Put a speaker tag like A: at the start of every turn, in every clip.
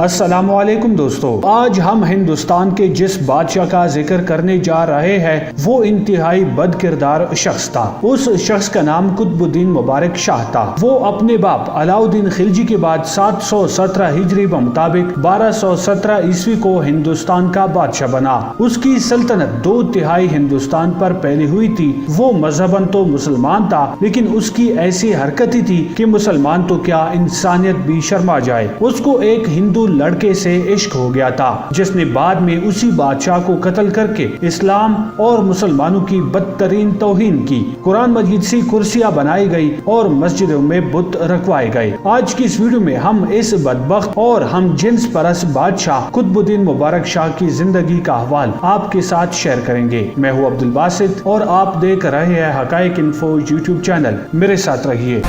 A: السلام علیکم دوستو، آج ہم ہندوستان کے جس بادشاہ کا ذکر کرنے جا رہے ہیں وہ انتہائی بد کردار شخص تھا۔ اس شخص کا نام قطب الدین مبارک شاہ تھا۔ وہ اپنے باپ علاؤالدین خلجی کے بعد 717 ہجری بمطابق 1217 عیسوی کو ہندوستان کا بادشاہ بنا۔ اس کی سلطنت 2/3 ہندوستان پر پھیلی ہوئی تھی۔ وہ مذہباً تو مسلمان تھا، لیکن اس کی ایسی حرکتیں تھی کہ مسلمان تو کیا انسانیت بھی شرما جائے۔ اس کو ایک ہندو لڑکے سے عشق ہو گیا تھا، جس نے بعد میں اسی بادشاہ کو قتل کر کے اسلام اور مسلمانوں کی بدترین توہین کی۔ قرآن مجید سے کرسیاں بنائی گئی اور مسجدوں میں بت رکھوائے گئے۔ آج کی اس ویڈیو میں ہم اس بدبخت اور ہم جنس پرست بادشاہ قطب الدین مبارک شاہ کی زندگی کا احوال آپ کے ساتھ شیئر کریں گے۔ میں ہوں عبدالباسط اور آپ دیکھ رہے ہیں حقائق انفو یوٹیوب چینل، میرے ساتھ رہیے۔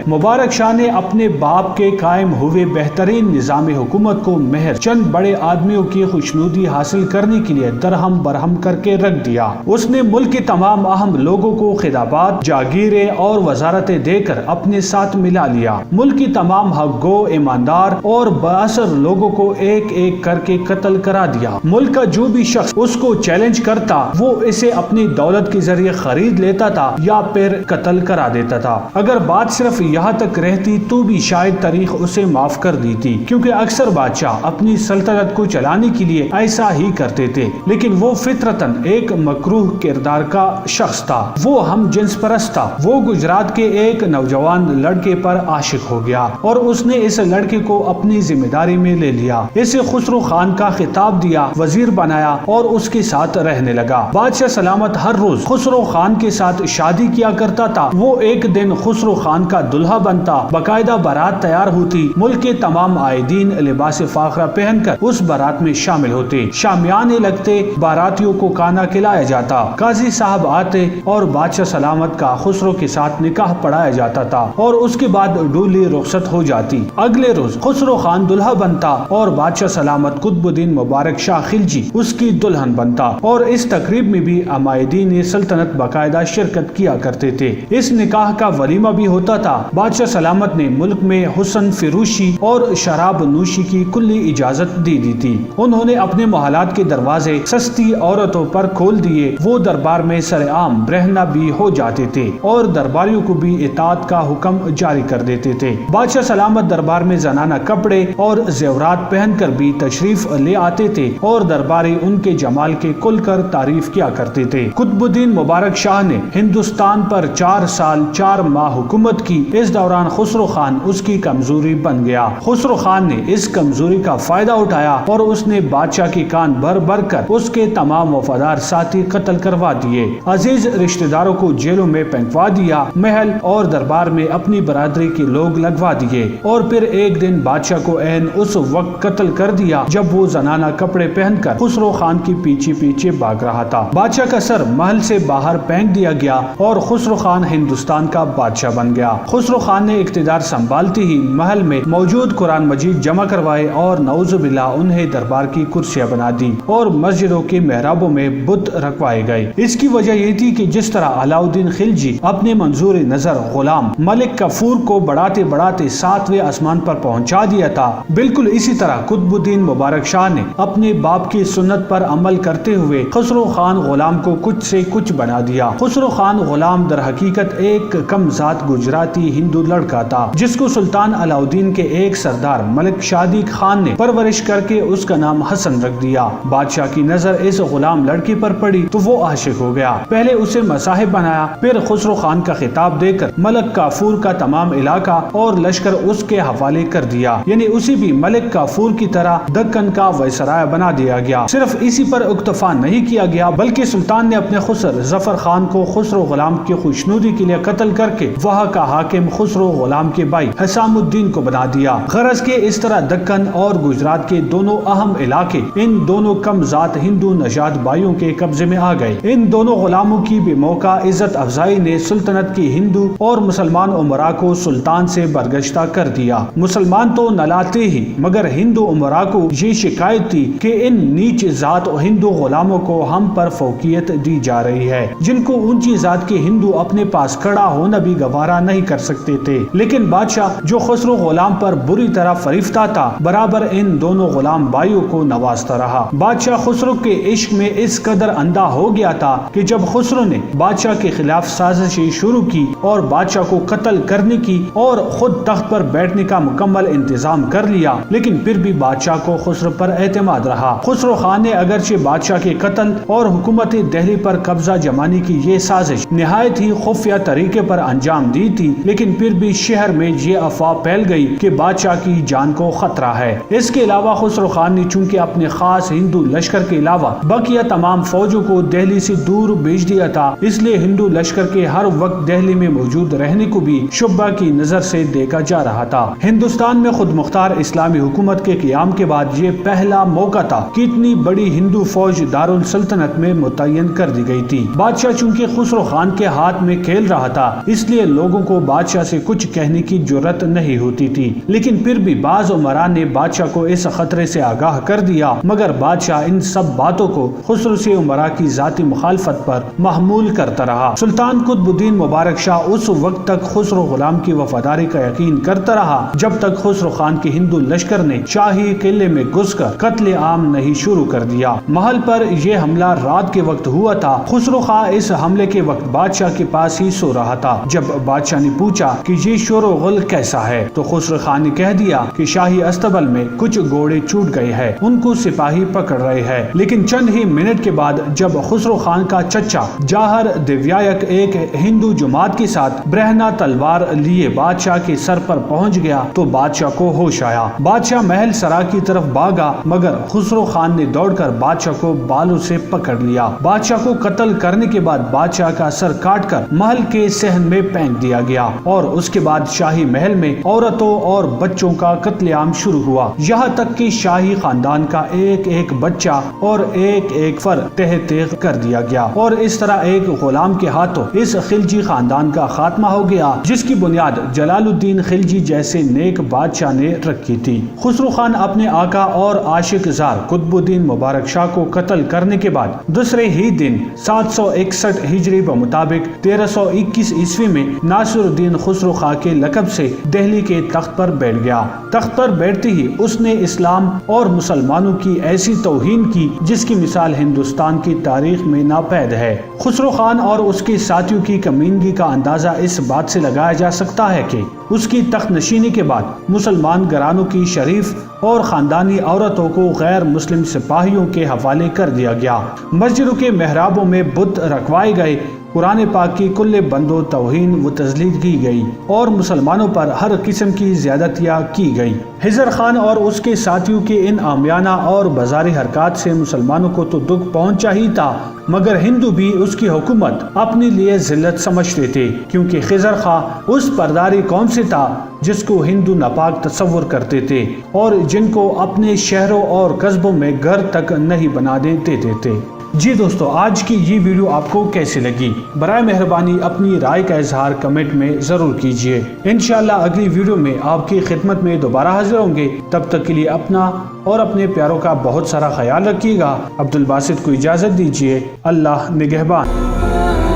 A: مبارک شاہ نے اپنے باپ کے قائم ہوئے بہترین نظام حکومت کو محض چند بڑے آدمیوں کی خوشنودی حاصل کرنے کے لیے درہم برہم کر کے رکھ دیا۔ اس نے ملک کے تمام اہم لوگوں کو خطابات، جاگیریں اور وزارتیں دے کر اپنے ساتھ ملا لیا۔ ملک کی تمام حق گو، ایماندار اور بااثر لوگوں کو ایک ایک کر کے قتل کرا دیا۔ ملک کا جو بھی شخص اس کو چیلنج کرتا وہ اسے اپنی دولت کے ذریعے خرید لیتا تھا یا پھر قتل کرا دیتا تھا۔ اگر بات صرف یہاں تک رہتی تو بھی شاید تاریخ اسے معاف کر دی تھی، کیونکہ اکثر بادشاہ اپنی سلطنت کو چلانے کے لیے ایسا ہی کرتے تھے۔ لیکن وہ فطرتاً ایک مکروہ کردار کا شخص تھا۔ وہ ہم جنس پرست تھا۔ وہ گجرات کے ایک نوجوان لڑکے پر عاشق ہو گیا اور اس نے اس لڑکے کو اپنی ذمہ داری میں لے لیا۔ اسے خسرو خان کا خطاب دیا، وزیر بنایا اور اس کے ساتھ رہنے لگا۔ بادشاہ سلامت ہر روز خسرو خان کے ساتھ شادی کیا کرتا تھا۔ وہ ایک دن خسرو خان کا دلہا بنتا، باقاعدہ بارات تیار ہوتی، ملک کے تمام عائدین لباس فاخرہ پہن کر اس بارات میں شامل ہوتے، شامیانے لگتے، باراتیوں کو کھانا کھلایا جاتا، قاضی صاحب آتے اور بادشاہ سلامت کا خسرو کے ساتھ نکاح پڑھایا جاتا تھا اور اس کے بعد ڈولی رخصت ہو جاتی۔ اگلے روز خسرو خان دلہا بنتا اور بادشاہ سلامت قطب الدین مبارک شاہ خلجی اس کی دلہن بنتا، اور اس تقریب میں بھی عمائدین سلطنت باقاعدہ شرکت کیا کرتے تھے۔ اس نکاح کا ولیمہ بھی ہوتا تھا۔ بادشاہ سلامت نے ملک میں حسن فروشی اور شراب نوشی کی کلی اجازت دے دی تھی۔ انہوں نے اپنے محلات کے دروازے سستی عورتوں پر کھول دیے۔ وہ دربار میں سر عام برہنہ بھی ہو جاتے تھے اور درباریوں کو بھی اطاعت کا حکم جاری کر دیتے تھے۔ بادشاہ سلامت دربار میں زنانہ کپڑے اور زیورات پہن کر بھی تشریف لے آتے تھے اور درباری ان کے جمال کے کھل کر تعریف کیا کرتے تھے۔ قطب الدین مبارک شاہ نے ہندوستان پر 4 سال 4 ماہ حکومت کی۔ اس دوران خسرو خان اس کی کمزوری بن گیا۔ خسرو خان نے اس کمزوری کا فائدہ اٹھایا اور اس نے بادشاہ کے کان بھر بھر کر اس کے تمام وفادار ساتھی قتل کروا دیے، عزیز رشتہ داروں کو جیلوں میں پھینکوا دیا، محل اور دربار میں اپنی برادری کے لوگ لگوا دیے، اور پھر ایک دن بادشاہ کو عین اس وقت قتل کر دیا جب وہ زنانہ کپڑے پہن کر خسرو خان کی پیچھے پیچھے بھاگ رہا تھا۔ بادشاہ کا سر محل سے باہر پھینک دیا گیا اور خسرو خان ہندوستان کا بادشاہ بن گیا۔ خسرو خان نے اقتدار سنبھالتے ہی محل میں موجود قرآن مجید جمع کروائے اور نعوذ باللہ انہیں دربار کی کرسیاں بنا دی اور مسجدوں کے محرابوں میں بت رکھوائے گئے۔ اس کی وجہ یہ تھی کہ جس طرح علاؤالدین خلجی اپنے منظور نظر غلام ملک کفور کو بڑھاتے بڑھاتے 7ویں آسمان پر پہنچا دیا تھا، بالکل اسی طرح قطب الدین مبارک شاہ نے اپنے باپ کی سنت پر عمل کرتے ہوئے خسرو خان غلام کو کچھ سے کچھ بنا دیا۔ خسرو خان غلام در حقیقت ایک کم ذات گجراتی ہندو لڑکا تھا جس کو سلطان علاؤالدین کے ایک سردار ملک شادی خان نے پرورش کر کے اس کا نام حسن رکھ دیا۔ بادشاہ کی نظر اس غلام لڑکی پر پڑی تو وہ عاشق ہو گیا۔ پہلے اسے مصاحب بنایا، پھر خسرو خان کا خطاب دے کر ملک کافور کا تمام علاقہ اور لشکر اس کے حوالے کر دیا، یعنی اسے بھی ملک کافور کی طرح دکن کا وائسرائے بنا دیا گیا۔ صرف اسی پر اکتفا نہیں کیا گیا بلکہ سلطان نے اپنے خسر ظفر خان کو خسرو غلام کی خوشنودی کے لیے قتل کر کے وہاں کا حاکم خسرو غلام کے بھائی حسام الدین کو بنا دیا۔ غرض کے اس طرح دکن اور گجرات کے دونوں اہم علاقے ان دونوں کم ذات ہندو نژاد بھائیوں کے قبضے میں آ گئے۔ ان دونوں غلاموں کی بے موقع عزت افزائی نے سلطنت کی ہندو اور مسلمان امراء کو سلطان سے برگشتہ کر دیا۔ مسلمان تو نہ لاتے ہی مگر ہندو امراء کو یہ شکایت تھی کہ ان نیچ ذات ہندو غلاموں کو ہم پر فوقیت دی جا رہی ہے، جن کو اونچی ذات کے ہندو اپنے پاس کھڑا ہونا بھی گوارا نہیں کر سکتے تھے۔ لیکن بادشاہ جو خسرو غلام پر بری طرح فریفتہ تھا، برابر ان دونوں غلام بھائیوں کو نوازتا رہا۔ بادشاہ خسرو کے عشق میں اس قدر اندھا ہو گیا تھا کہ جب خسرو نے بادشاہ کے خلاف سازشیں شروع کی اور بادشاہ کو قتل کرنے کی اور خود تخت پر بیٹھنے کا مکمل انتظام کر لیا، لیکن پھر بھی بادشاہ کو خسرو پر اعتماد رہا۔ خسرو خان نے اگرچہ بادشاہ کے قتل اور حکومت دہلی پر قبضہ جمانے کی یہ سازش نہایت ہی خفیہ طریقے پر انجام دی تھی، لیکن پھر بھی شہر میں یہ افواہ پھیل گئی کہ بادشاہ کی جان کو خطرہ ہے۔ اس کے علاوہ خسرو خان نے چونکہ اپنے خاص ہندو لشکر کے علاوہ بقیہ تمام فوجوں کو دہلی سے دور بھیج دیا تھا، اس لیے ہندو لشکر کے ہر وقت دہلی میں موجود رہنے کو بھی شبہ کی نظر سے دیکھا جا رہا تھا۔ ہندوستان میں خود مختار اسلامی حکومت کے قیام کے بعد یہ پہلا موقع تھا کہ اتنی بڑی ہندو فوج دارالسلطنت میں متعین کر دی گئی تھی۔ بادشاہ چونکہ خسرو خان کے ہاتھ میں کھیل رہا تھا، اس لیے لوگوں کو بادشاہ سے کچھ کہنے کی جرأت نہیں ہوتی تھی، لیکن پھر بھی بعض عمراء نے بادشاہ کو اس خطرے سے آگاہ کر دیا، مگر بادشاہ ان سب باتوں کو خسرو سے عمراء کی ذاتی مخالفت پر محمول کرتا رہا۔ سلطان قطب الدین مبارک شاہ اس وقت تک خسرو غلام کی وفاداری کا یقین کرتا رہا جب تک خسرو خان کے ہندو لشکر نے شاہی قلعے میں گھس کر قتل عام نہیں شروع کر دیا۔ محل پر یہ حملہ رات کے وقت ہوا تھا۔ خسرو خان اس حملے کے وقت بادشاہ کے پاس ہی سو رہا تھا۔ جب بادشاہ نے پوچھا کہ یہ شور و غل کیسا ہے تو خسرو خان نے کہہ دیا کہ شاہی استبل میں کچھ گھوڑے چھوٹ گئے ہیں، ان کو سپاہی پکڑ رہے ہیں۔ لیکن چند ہی منٹ کے بعد جب خسرو خان کا چچا جاہر دیویایک ایک ہندو جماعت کے ساتھ برہنہ تلوار لیے بادشاہ کے سر پر پہنچ گیا تو بادشاہ کو ہوش آیا۔ بادشاہ محل سرا کی طرف بھاگا، مگر خسرو خان نے دوڑ کر بادشاہ کو بالوں سے پکڑ لیا۔ بادشاہ کو قتل کرنے کے بعد بادشاہ کا سر کاٹ کر محل کے صحن میں پھینک دیا گیا اور اس کے بعد شاہی محل میں عورتوں اور بچوں کا قتل عام شروع ہوا، یہاں تک کہ شاہی خاندان کا ایک ایک بچہ اور ایک ایک فرد تہ تیغ کر دیا گیا، اور اس طرح ایک غلام کے ہاتھوں اس خلجی خاندان کا خاتمہ ہو گیا جس کی بنیاد جلال الدین خلجی جیسے نیک بادشاہ نے رکھی تھی۔ خسرو خان اپنے آقا اور عاشق زار قطب الدین مبارک شاہ کو قتل کرنے کے بعد دوسرے ہی دن 761 ہجری بمطابق 1321 عیسوی میں ناصر الدین خسرو خان کے لقب سے دہلی کے تخت پر بیٹھ گیا۔ تخت پر بیٹھتے ہی اس نے اسلام اور مسلمانوں کی ایسی توہین کی جس کی مثال ہندوستان کی تاریخ میں ناپید ہے۔ خسرو خان اور اس کے ساتھیوں کی کمینگی کا اندازہ اس بات سے لگایا جا سکتا ہے کہ اس کی تخت نشینی کے بعد مسلمان گھرانوں کی شریف اور خاندانی عورتوں کو غیر مسلم سپاہیوں کے حوالے کر دیا گیا۔ مسجدوں کے محرابوں میں بت رکھوائے گئے، قرآن پاک کی کل بند و توہین و تذلیل کی گئی اور مسلمانوں پر ہر قسم کی زیادتیاں کی گئی۔ حضر خان اور اس کے ساتھیوں کے ان عامیانہ اور بازاری حرکات سے مسلمانوں کو تو دکھ پہنچا ہی تھا، مگر ہندو بھی اس کی حکومت اپنے لیے ذلت سمجھتے تھے، کیونکہ خضر خان اس پرداری قوم سے تھا جس کو ہندو ناپاک تصور کرتے تھے اور جن کو اپنے شہروں اور قصبوں میں گھر تک نہیں بنانے دیتے تھے۔ جی دوستو، آج کی یہ ویڈیو آپ کو کیسی لگی؟ برائے مہربانی اپنی رائے کا اظہار کمنٹ میں ضرور کیجیے۔ انشاءاللہ اگلی ویڈیو میں آپ کی خدمت میں دوبارہ حاضر ہوں گے۔ تب تک کے لیے اپنا اور اپنے پیاروں کا بہت سارا خیال رکھیے گا۔ عبدالباسط کو اجازت دیجیے۔ اللہ نگہبان۔